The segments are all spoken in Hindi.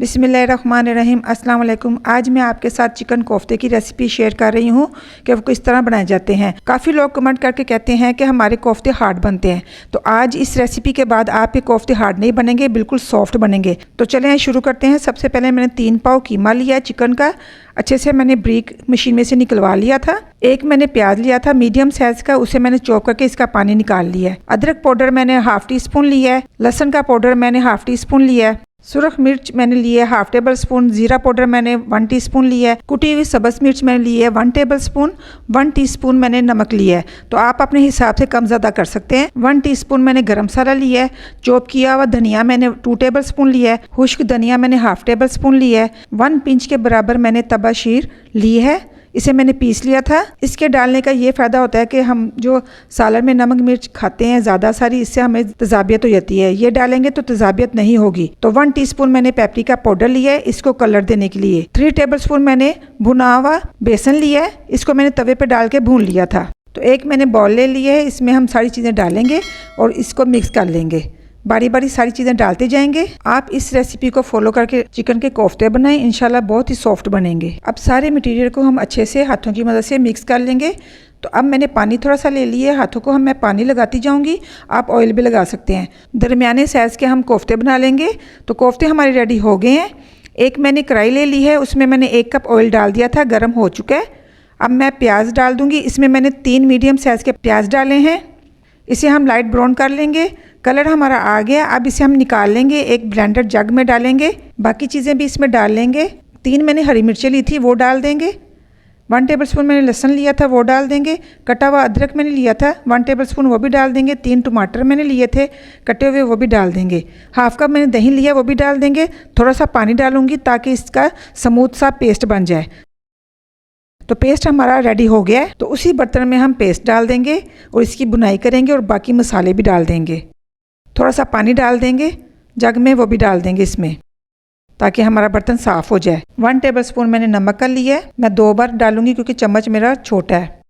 बिस्मिल्लाहिर्रहमानिर्रहीम। अस्सलाम वालेकुम। आज मैं आपके साथ चिकन कोफ्ते की रेसिपी शेयर कर रही हूँ कि वो किस तरह बनाए जाते हैं। काफ़ी लोग कमेंट करके कहते हैं कि हमारे कोफ्ते हार्ड बनते हैं, तो आज इस रेसिपी के बाद आपके कोफ्ते हार्ड नहीं बनेंगे, बिल्कुल सॉफ्ट बनेंगे। तो चलें शुरू करते हैं। सबसे पहले मैंने 3 पाव कीमा लिया है चिकन का, अच्छे से मैंने ब्रीक मशीन में से निकलवा लिया था। एक मैंने प्याज लिया था मीडियम साइज का, उसे मैंने चॉप करके इसका पानी निकाल लिया है। अदरक पाउडर मैंने हाफ टी स्पून लिया है। लहसुन का पाउडर मैंने हाफ टी स्पून लिया है। सुरख मिर्च मैंने ली है हाफ टेबल स्पून। जीरा पाउडर मैंने 1 टीस्पून लिया है। कुटी हुई सब्ज़ मिर्च मैंने ली है 1 टेबल स्पून। 1 टीस्पून मैंने नमक लिया है, तो आप अपने हिसाब से कम ज़्यादा कर सकते हैं। 1 टीस्पून मैंने गरम मसाला लिया है। चॉप किया हुआ धनिया मैंने 2 टेबल स्पून लिया है। खुश्क धनिया मैंने हाफ टेबल स्पून लिया है। 1 पिंच के बराबर मैंने तबाशीर ली है, इसे मैंने पीस लिया था। इसके डालने का ये फ़ायदा होता है कि हम जो सालन में नमक मिर्च खाते हैं ज़्यादा सारी, इससे हमें तजाबियत हो जाती है। ये डालेंगे तो तजाबियत नहीं होगी। तो 1 टीस्पून मैंने पेपरिका पाउडर लिया है इसको कलर देने के लिए। 3 टेबल स्पून मैंने भुना हुआ बेसन लिया है, इसको मैंने तवे पे डाल के भून लिया था। तो एक मैंने बाउल ले लिया है, इसमें हम सारी चीज़ें डालेंगे और इसको मिक्स कर लेंगे। बारी बारी सारी चीज़ें डालते जाएंगे। आप इस रेसिपी को फॉलो करके चिकन के कोफ्ते बनाएं, इंशाल्लाह बहुत ही सॉफ्ट बनेंगे। अब सारे मटेरियल को हम अच्छे से हाथों की मदद से मिक्स कर लेंगे। तो अब मैंने पानी थोड़ा सा ले लिया है, हाथों को मैं पानी लगाती जाऊंगी। आप ऑयल भी लगा सकते हैं। दरमियाने साइज़ के हम कोफ्ते बना लेंगे। तो कोफ्ते हमारे रेडी हो गए हैं। एक मैंने कढ़ाई ले ली है, उसमें मैंने 1 कप ऑयल डाल दिया था, गर्म हो चुका है। अब मैं प्याज डाल दूँगी। इसमें मैंने 3 मीडियम साइज़ के प्याज डाले हैं, इसे हम लाइट ब्राउन कर लेंगे। कलर हमारा आ गया। अब इसे हम निकाल लेंगे, एक ब्लेंडर जग में डालेंगे। बाकी चीज़ें भी इसमें डाल लेंगे। 3 मैंने हरी मिर्चें ली थी, वो डाल देंगे। 1 टेबल स्पून मैंने लहसुन लिया था, वो डाल देंगे। कटा हुआ अदरक मैंने लिया था 1 टेबल स्पून, वो भी डाल देंगे। 3 टमाटर मैंने लिए थे कटे हुए, वो भी डाल देंगे। हाफ कप मैंने दही लिया, वो भी डाल देंगे। थोड़ा सा पानी डालूंगी ताकि इसका स्मूथ सा पेस्ट बन जाए। तो पेस्ट हमारा रेडी हो गया है। तो उसी बर्तन में हम पेस्ट डाल देंगे और इसकी बुनाई करेंगे और बाकी मसाले भी डाल देंगे। थोड़ा सा पानी डाल देंगे जग में, वो भी डाल देंगे इसमें ताकि हमारा बर्तन साफ़ हो जाए। 1 टेबल स्पून मैंने नमक का लिया है, मैं 2 बार डालूंगी क्योंकि चम्मच मेरा छोटा है।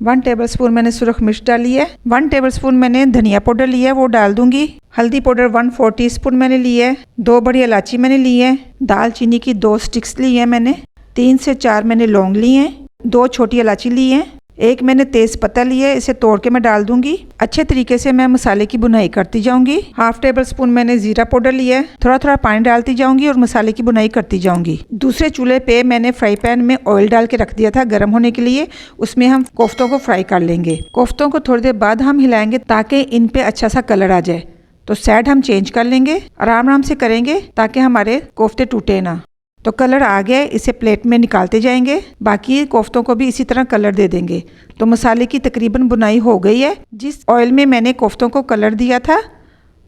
1 टेबल स्पून मैंने सुरख मिर्च डाली है। 1 टेबल स्पून मैंने धनिया पाउडर लिया है, वो डाल दूंगी। हल्दी पाउडर 1/4 टीस्पून मैंने लिया है। 2 बड़ी इलायची मैंने ली है। दालचीनी की 2 स्टिक्स ली है मैंने। 3 से 4 मैंने लौंग ली हैं। 2 छोटी इलायची ली है। 1 मैंने तेज पत्ता लिया है, इसे तोड़ के मैं डाल दूंगी। अच्छे तरीके से मैं मसाले की बुनाई करती जाऊंगी। हाफ टेबल स्पून मैंने जीरा पाउडर लिया है। थोड़ा थोड़ा पानी डालती जाऊंगी और मसाले की बुनाई करती जाऊंगी। दूसरे चूल्हे पे मैंने फ्राई पैन में ऑयल डाल के रख दिया था गर्म होने के लिए। उसमें हम कोफ्तों को फ्राई कर लेंगे। कोफ्तों को थोड़ी देर बाद हम हिलाएंगे ताकि इन पे अच्छा सा कलर आ जाए। तो साइड हम चेंज कर लेंगे, आराम आराम से करेंगे ताकि हमारे कोफ्ते टूटे ना। तो कलर आ गया, इसे प्लेट में निकालते जाएंगे। बाकी कोफ्तों को भी इसी तरह कलर दे देंगे। तो मसाले की तकरीबन बुनाई हो गई है। जिस ऑयल में मैंने कोफ्तों को कलर दिया था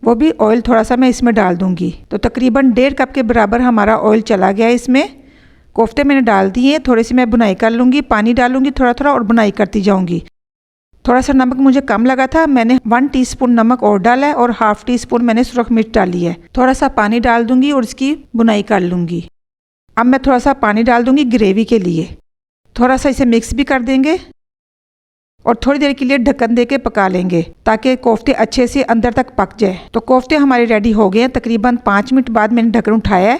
वो भी ऑयल थोड़ा सा मैं इसमें डाल दूंगी। तो तकरीबन 1.5 कप के बराबर हमारा ऑयल चला गया। इसमें कोफ्ते मैंने डाल दिए। थोड़ी सी मैं बुनाई कर लूँगी, पानी डालूँगी थोड़ा थोड़ा और बुनाई करती जाऊँगी। थोड़ा सा नमक मुझे कम लगा था, मैंने 1 टीस्पून नमक और डाला है और हाफ टी स्पून मैंने सुरख मिर्च डाली है। थोड़ा सा पानी डाल दूँगी और इसकी बुनाई कर लूँगी। अब मैं थोड़ा सा पानी डाल दूंगी ग्रेवी के लिए। थोड़ा सा इसे मिक्स भी कर देंगे और थोड़ी देर के लिए ढक्कन दे के पका लेंगे ताकि कोफ्ते अच्छे से अंदर तक पक जाए। तो कोफ्ते हमारे रेडी हो गए हैं। तकरीबन 5 मिनट बाद मैंने ढक्कन उठाया है।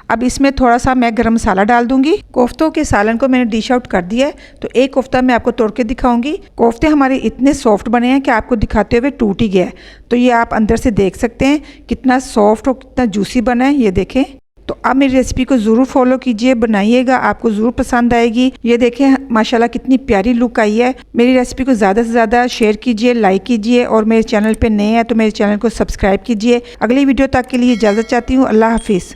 अब इसमें थोड़ा सा मैं गरम मसाला डाल दूंगी। कोफ्तों के सालन को मैंने डिश आउट कर दिया है। तो एक कोफ्ता मैं आपको तोड़ के दिखाऊंगी। कोफ्ते हमारे इतने सॉफ्ट बने हैं कि आपको दिखाते हुए टूट ही गया है। तो ये आप अंदर से देख सकते हैं कितना सॉफ्ट और कितना जूसी बना है, ये देखें। तो आप मेरी रेसिपी को ज़रूर फॉलो कीजिए, बनाइएगा, आपको ज़रूर पसंद आएगी। ये देखें माशाल्लाह कितनी प्यारी लुक आई है। मेरी रेसिपी को ज़्यादा से ज़्यादा शेयर कीजिए, लाइक कीजिए और मेरे चैनल पे नए हैं तो मेरे चैनल को सब्सक्राइब कीजिए। अगली वीडियो तक के लिए इजाज़त चाहती हूँ। अल्लाह हाफिज़।